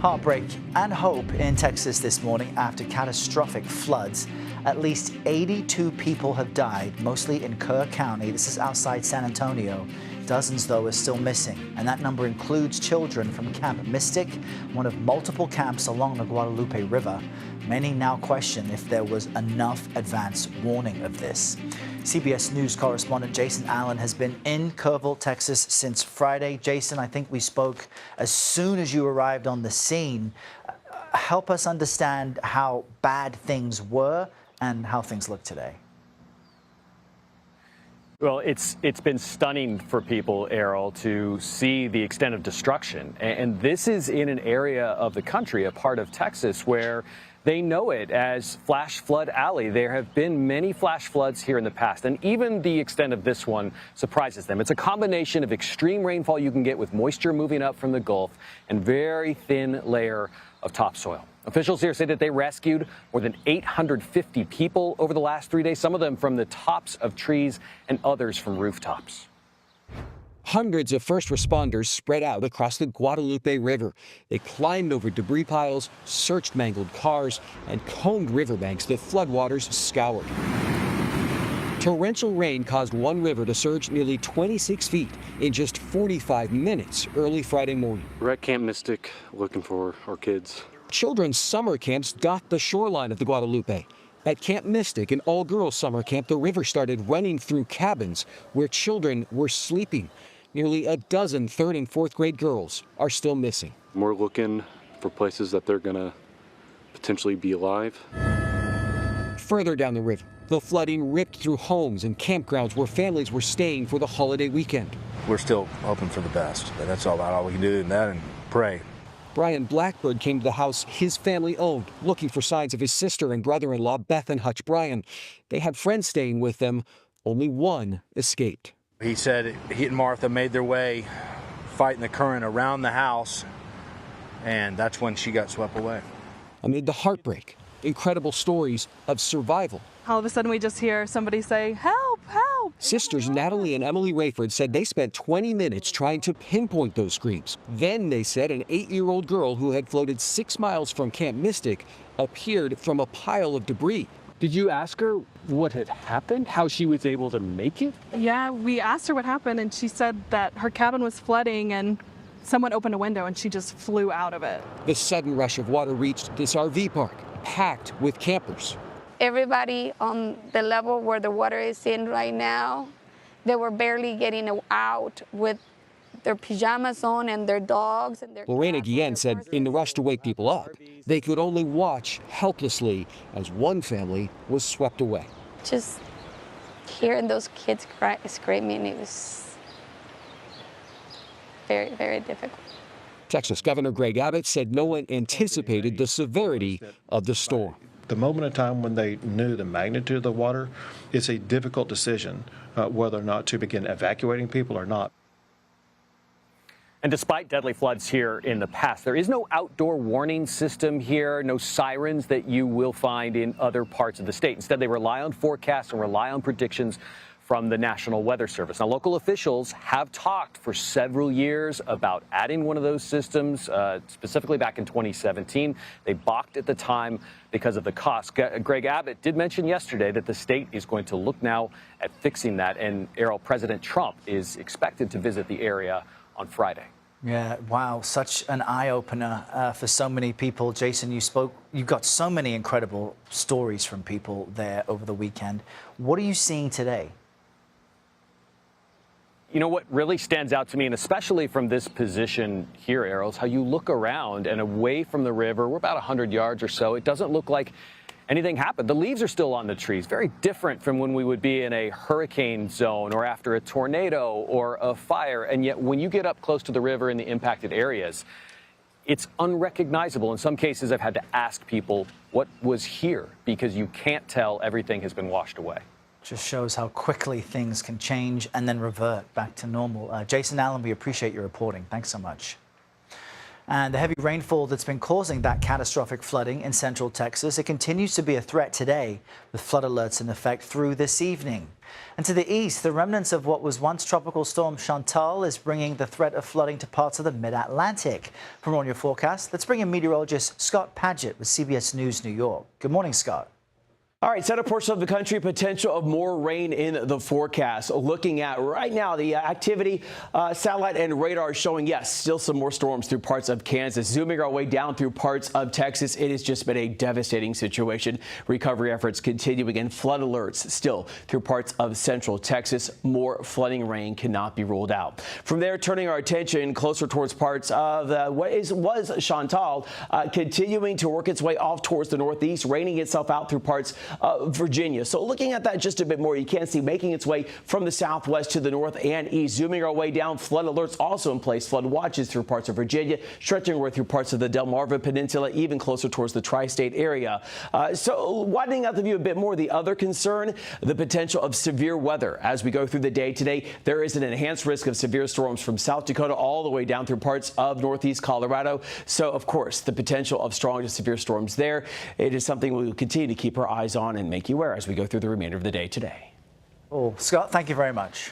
Heartbreak and hope in Texas this morning after catastrophic floods. At least 82 people have died, mostly in Kerr County. This is outside San Antonio. Dozens, though, are still missing, and that number includes children from Camp Mystic, one of multiple camps along the Guadalupe River. Many now question if there was enough advance warning of this. CBS News correspondent Jason Allen has been in Kerrville, Texas since Friday. Jason, I think we spoke as soon as you arrived on the scene. Help us understand how bad things were and how things look today. Well, it's been stunning for people, Errol, to see the extent of destruction. And this is in an area of the country, a part of Texas, where they know it as Flash Flood Alley. There have been many flash floods here in the past, and even the extent of this one surprises them. It's a combination of extreme rainfall you can get with moisture moving up from the Gulf and very thin layer of topsoil. Officials here say that they rescued more than 850 people over the last 3 days, some of them from the tops of trees and others from rooftops. Hundreds of first responders spread out across the Guadalupe River. They climbed over debris piles, searched mangled cars, and combed riverbanks that floodwaters scoured. Torrential rain caused one river to surge nearly 26 feet in just 45 minutes early Friday morning. We're at Camp Mystic looking for our kids. Children's summer camps dot the shoreline of the Guadalupe. At Camp Mystic, an all-girls summer camp, the river started running through cabins where children were sleeping. Nearly a dozen 3rd and 4th grade girls are still missing. We're looking for places that they're going to potentially be alive. Further down the river, the flooding ripped through homes and campgrounds where families were staying for the holiday weekend. We're still hoping for the best, but that's all we can do in that and pray. Brian Blackbird came to the house his family owned, looking for signs of his sister and brother-in-law, Beth and Hutch Bryan. They had friends staying with them. Only one escaped. He said he and Martha made their way fighting the current around the house, and that's when she got swept away. Amid the heartbreak, incredible stories of survival. All of a sudden we just hear somebody say, "Help, help." Sisters Natalie and Emily Rayford said they spent 20 minutes trying to pinpoint those screams. Then they said an 8-year-old girl who had floated 6 miles from Camp Mystic appeared from a pile of debris. Did you ask her what had happened, how she was able to make it? Yeah, we asked her what happened, and she said that her cabin was flooding and someone opened a window and she just flew out of it. The sudden rush of water reached this RV park, packed with campers. Everybody on the level where the water is in right now, they were barely getting out with their pajamas on and their dogs. And their Lorena Guillen said in the rush to wake people up, they could only watch helplessly as one family was swept away. Just hearing those kids screaming, it was very, very difficult. Texas Governor Greg Abbott said no one anticipated the severity of the storm. The moment in time when they knew the magnitude of the water, it's a difficult decision whether or not to begin evacuating people or not. And despite deadly floods here in the past, there is no outdoor warning system here, no sirens that you will find in other parts of the state. Instead, they rely on forecasts and rely on predictions from the National Weather Service. Now, local officials have talked for several years about adding one of those systems, specifically back in 2017. They balked at the time because of the cost. Greg Abbott did mention yesterday that the state is going to look now at fixing that, and Errol, President Trump is expected to visit the area on Friday. Yeah, wow, such an eye-opener for so many people. Jason, you got so many incredible stories from people there over the weekend. What are you seeing today? You know what really stands out to me, and especially from this position here, Errol, is how you look around and away from the river. We're about 100 yards or so. It doesn't look like anything happened. The leaves are still on the trees, very different from when we would be in a hurricane zone or after a tornado or a fire. And yet when you get up close to the river in the impacted areas, it's unrecognizable. In some cases, I've had to ask people what was here because you can't tell. Everything has been washed away. Just shows how quickly things can change and then revert back to normal. Jason Allen, we appreciate your reporting. Thanks so much. And the heavy rainfall that's been causing that catastrophic flooding in central Texas, it continues to be a threat today, with flood alerts in effect through this evening. And to the east, the remnants of what was once Tropical Storm Chantal is bringing the threat of flooding to parts of the mid-Atlantic. For more on your forecast, let's bring in meteorologist Scott Padgett with CBS News New York. Good morning, Scott. All right, southern portion of the country, potential of more rain in the forecast. Looking at right now, the activity, satellite and radar showing, yes, still some more storms through parts of Kansas. Zooming our way down through parts of Texas, it has just been a devastating situation. Recovery efforts continuing and flood alerts still through parts of central Texas. More flooding rain cannot be ruled out. From there, turning our attention closer towards parts of was Chantal, continuing to work its way off towards the northeast, raining itself out through parts Virginia. So looking at that just a bit more, you can see making its way from the southwest to the north and east. Zooming our way down, flood alerts also in place. Flood watches through parts of Virginia, stretching away through parts of the Delmarva Peninsula, even closer towards the tri-state area. So widening out the view a bit more, the other concern, the potential of severe weather. As we go through the day today, there is an enhanced risk of severe storms from South Dakota all the way down through parts of northeast Colorado. So, of course, the potential of strong to severe storms there. It is something we will continue to keep our eyes on and make you aware as we go through the remainder of the day today. Oh, Scott, thank you very much.